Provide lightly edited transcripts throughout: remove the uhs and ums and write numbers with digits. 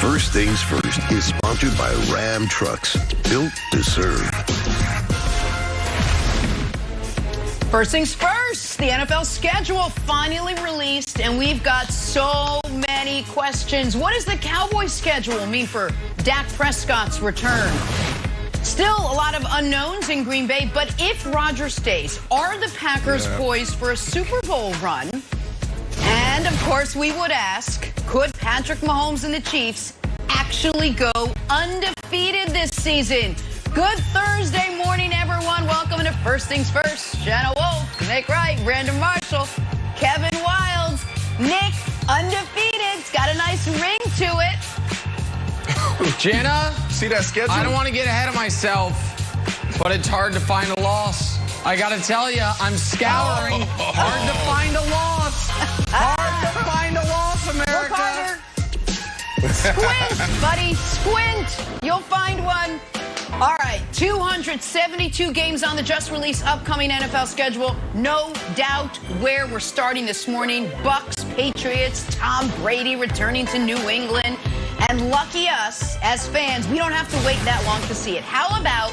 First Things First is sponsored by Ram Trucks, built to serve. First things first, the NFL schedule finally released, and we've got so many questions. What does the Cowboys schedule mean for Dak Prescott's return? Still a lot of unknowns in Green Bay, but if Rodgers stays, are the Packers poised for a Super Bowl run? And, of course, we would ask, could Patrick Mahomes and the Chiefs actually go undefeated this season? Good Thursday morning, everyone. Welcome to First Things First. Jenna Wolf, Nick Wright, Brandon Marshall, Kevin Wilds. Nick, undefeated. It's got a nice ring to it. Jenna, see that schedule? I don't want to get ahead of myself, but it's hard to find a loss. I got to tell you, I'm scouring. Hard to find a loss. Hard to find a loss, America. Squint, buddy, squint. You'll find one. All right, 272 games on the just-released upcoming NFL schedule. No doubt where we're starting this morning. Bucks, Patriots, Tom Brady returning to New England. And lucky us, as fans, we don't have to wait that long to see it. How about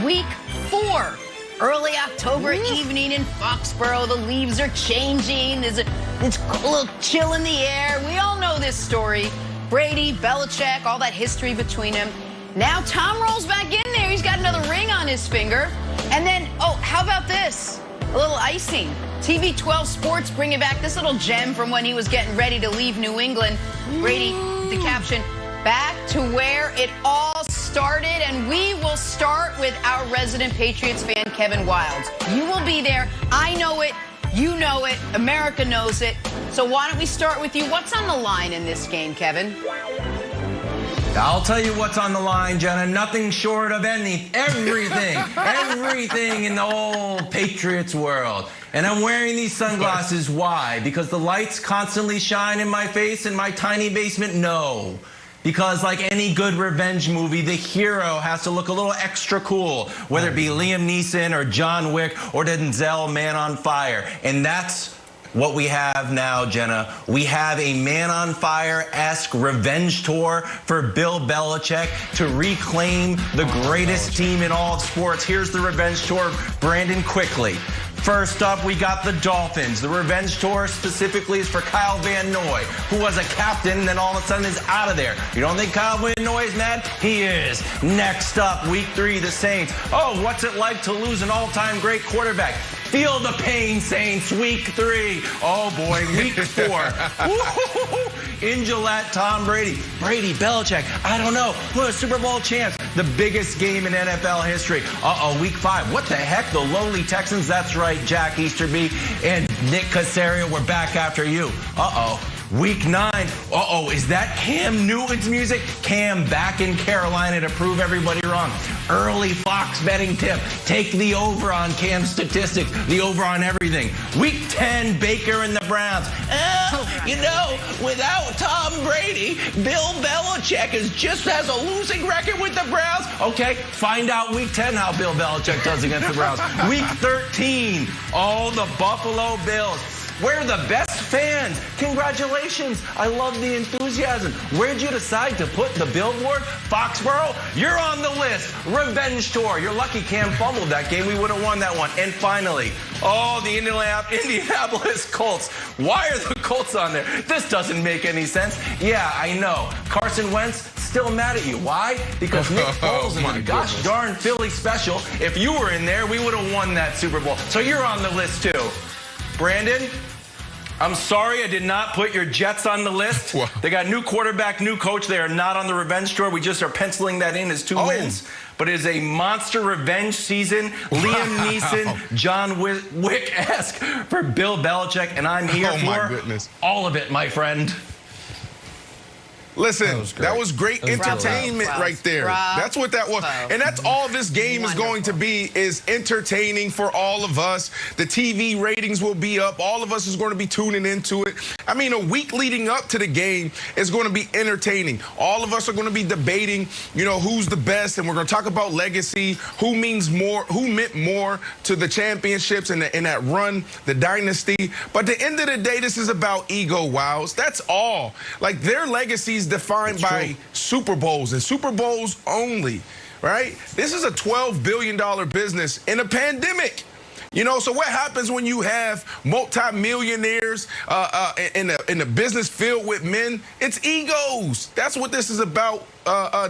Week 4? Early October evening in Foxborough. The leaves are changing. There's a little chill in the air. We all know this story. Brady, Belichick, all that history between them. Now Tom rolls back in there. He's got another ring on his finger. And then, oh, how about this? A little icing. TV 12 Sports bringing back this little gem from when he was getting ready to leave New England. Brady, the caption, back to where it all started. And we will start with our resident Patriots fan, Kevin Wilds. You will be there. I know it. You know it. America knows it. So why don't we start with you? What's on the line in this game, Kevin? I'll tell you what's on the line, Jenna. Nothing short of everything in the whole Patriots world. And I'm wearing these sunglasses. Why? Because the lights constantly shine in my face in my tiny basement? No. Because like any good revenge movie, the hero has to look a little extra cool, whether it be Liam Neeson or John Wick or Denzel Man on Fire. And that's what we have now, Jenna. We have a Man on Fire-esque revenge tour for Bill Belichick to reclaim the greatest team in all of sports. Here's the revenge tour, Brandon, quickly. First up, we got the Dolphins. The revenge tour specifically is for Kyle Van Noy, who was a captain and then all of a sudden is out of there. You don't think Kyle Van Noy is mad? He is. Next up, Week 3, the Saints. Oh, what's it like to lose an all-time great quarterback? Feel the pain, Saints. Week 3. Oh, boy. Week 4. In Gillette, Tom Brady. Brady, Belichick. I don't know. What a Super Bowl chance. The biggest game in NFL history. Uh-oh, Week 5. What the heck? The lowly Texans. That's right, Jack Easterby and Nick Casario. We're back after you. Uh-oh. Week 9. Uh-oh, is that Cam Newton's music? Cam back in Carolina to prove everybody wrong. Early Fox betting tip. Take the over on Cam's statistics, the over on everything. Week 10, Baker and the Browns. You know, without Tom Brady, Bill Belichick just has a losing record with the Browns. Okay, find out Week 10 how Bill Belichick does against the Browns. Week 13, oh, the Buffalo Bills. We're the best fans. Congratulations. I love the enthusiasm. Where'd you decide to put the billboard? Foxborough? You're on the list. Revenge tour. You're lucky Cam fumbled that game. We would have won that one. And finally, oh, the Indianapolis Colts. Why are the Colts on there? This doesn't make any sense. Yeah, I know. Carson Wentz still mad at you. Why? Because Nick Foles and the gosh darn Philly special. If you were in there, we would have won that Super Bowl. So you're on the list too. Brandon, I'm sorry I did not put your Jets on the list. Wow. They got new quarterback, new coach. They are not on the revenge tour. We just are penciling that in as 2 wins. But it is a monster revenge season. Liam Neeson, John Wick-esque for Bill Belichick. And I'm here for all of it, my friend. Listen, that was great entertainment right there. That's what that was. And that's all this game is going to be, is entertaining for all of us. The TV ratings will be up. All of us is going to be tuning into it. I mean, a week leading up to the game is going to be entertaining. All of us are going to be debating, you know, who's the best, and we're going to talk about legacy, who means more, who meant more to the championships and that run, the dynasty. But at the end of the day, this is about ego, Wows. That's all. Like, their legacies is defined by Super Bowls and Super Bowls only, right? This is a $12 billion business in a pandemic. You know, so what happens when you have multimillionaires in a business filled with men? It's egos. That's what this is about,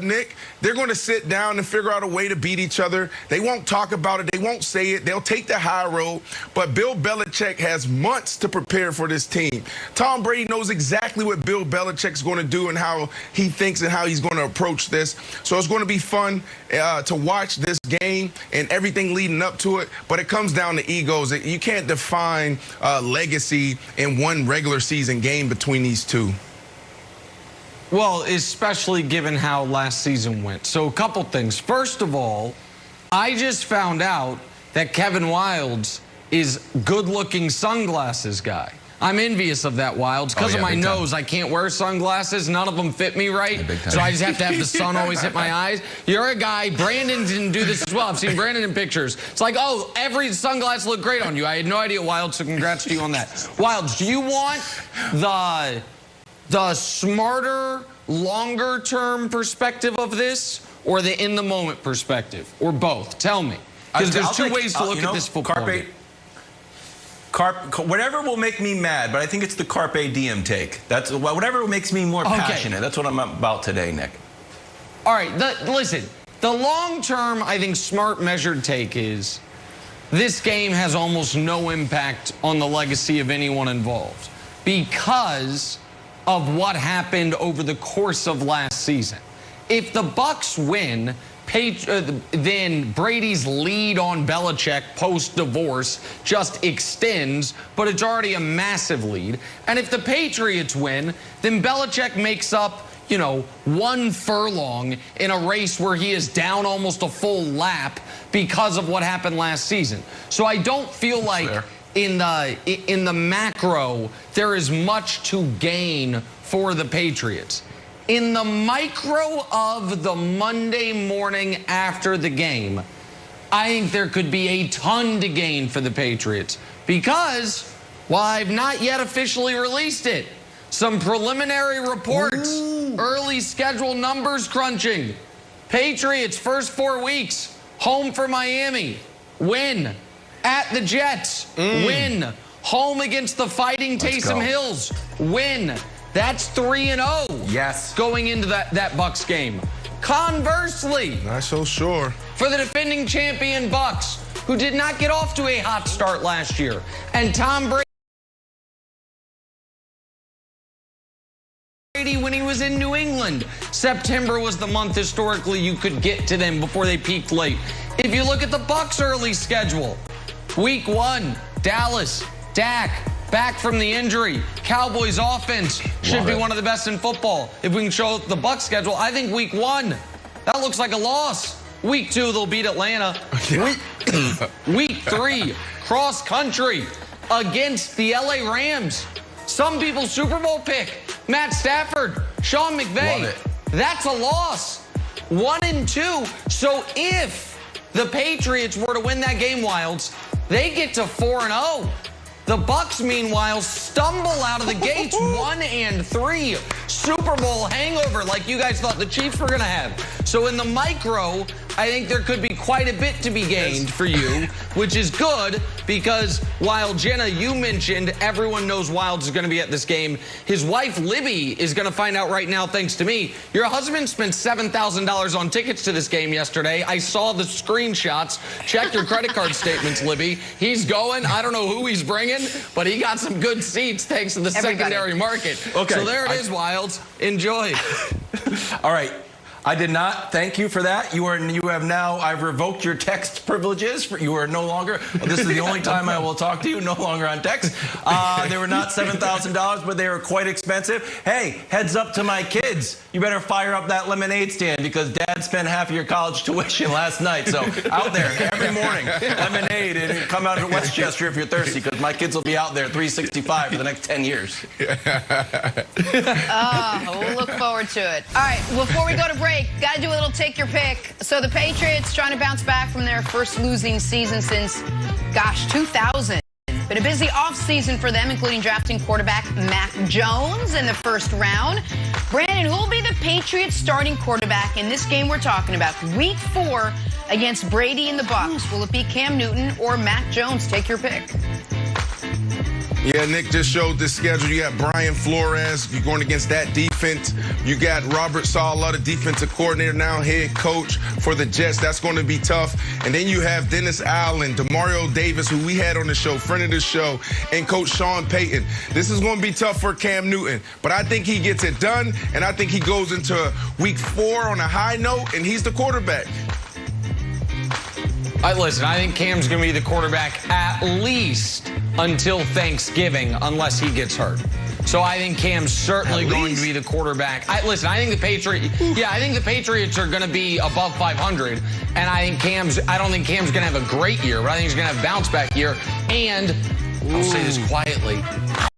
Nick. They're going to sit down and figure out a way to beat each other. They won't talk about it. They won't say it. They'll take the high road. But Bill Belichick has months to prepare for this team. Tom Brady knows exactly what Bill Belichick's going to do and how he thinks and how he's going to approach this. So it's going to be fun to watch this game and everything leading up to it. But it comes down to egos. You can't define legacy in one regular season game between these two. Well, especially given how last season went. So a couple things. First of all, I just found out that Kevin Wildes is good-looking sunglasses guy. I'm envious of that, Wildes. Because of my nose, I can't wear sunglasses. None of them fit me right. So I just have to have the sun always hit my eyes. You're a guy. Brandon didn't do this as well. I've seen Brandon in pictures. It's like, oh, every sunglass looked great on you. I had no idea, Wildes, so congrats to you on that. Wildes, do you want the smarter, longer-term perspective of this or the in-the-moment perspective? Or both? Tell me. Because there's two ways to look at this football game. Whatever will make me mad, but I think it's the Carpe Diem take. That's whatever makes me more passionate. That's what I'm about today, Nick. All right, listen. The long-term, I think, smart, measured take is this game has almost no impact on the legacy of anyone involved because of what happened over the course of last season. If the Bucs win, then Brady's lead on Belichick post-divorce just extends, but it's already a massive lead. And if the Patriots win, then Belichick makes up, you know, one furlong in a race where he is down almost a full lap because of what happened last season. So I don't feel like in the macro there is much to gain for the Patriots. In the micro of the Monday morning after the game, I think there could be a ton to gain for the Patriots because, while I've not yet officially released it, some preliminary reports, early schedule numbers crunching. Patriots first 4 weeks, home for Miami, win. At the Jets, win. Home against the Fighting Taysom Hills, win. That's 3-0. Yes. Going into that Bucs game. Conversely, not so sure. For the defending champion Bucs, who did not get off to a hot start last year, and Tom Brady when he was in New England. September was the month historically you could get to them before they peaked late. If you look at the Bucs' early schedule, Week 1, Dallas, Dak, back from the injury. Cowboys offense should be one of the best in football. If we can show the Bucs schedule, I think Week 1, that looks like a loss. Week 2, they'll beat Atlanta. Week 3, cross country against the LA Rams. Some people's Super Bowl pick, Matt Stafford, Sean McVay. That's a loss. 1-2. So if the Patriots were to win that game, Wildes, they get to 4-0. The Bucs, meanwhile, stumble out of the gates 1-3. Super Bowl hangover like you guys thought the Chiefs were going to have. So in the micro, I think there could be quite a bit to be gained for you, which is good because while Jenna, you mentioned everyone knows Wildes is going to be at this game. His wife, Libby, is going to find out right now, thanks to me. Your husband spent $7,000 on tickets to this game yesterday. I saw the screenshots. Check your credit card statements, Libby. He's going. I don't know who he's bringing, but he got some good seats thanks to the secondary market. Okay. So there it is, Wildes. Enjoy. All right. I did not. Thank you for that. You have now, I've revoked your text privileges. You are no longer, this is the only time I will talk to you, no longer on text. They were not $7,000, but they were quite expensive. Hey, heads up to my kids. You better fire up that lemonade stand because Dad spent half of your college tuition last night. So out there every morning, lemonade, and come out to Westchester if you're thirsty because my kids will be out there 365 for the next 10 years. We'll look forward to it. All right, before we go to break, got to do a little take your pick. So the Patriots trying to bounce back from their first losing season since, 2000. Been a busy offseason for them, including drafting quarterback Mac Jones in the first round. Brandon, who will be the Patriots starting quarterback in this game we're talking about? Week 4 against Brady and the Bucs. Will it be Cam Newton or Mac Jones? Take your pick. Yeah, Nick just showed the schedule. You got Brian Flores. You're going against that defense. You got Robert Saleh, the defensive coordinator, now head coach for the Jets. That's going to be tough. And then you have Dennis Allen, Demario Davis, who we had on the show, friend of the show, and Coach Sean Payton. This is going to be tough for Cam Newton. But I think he gets it done, and I think he goes into week 4 on a high note, and he's the quarterback. Listen, I think Cam's going to be the quarterback at least until Thanksgiving, unless he gets hurt. So I think Cam's certainly going to be the quarterback. I think the Patriots are going to be above 500, and I don't think Cam's going to have a great year, but I think he's going to have a bounce back year. And I'll say this quietly,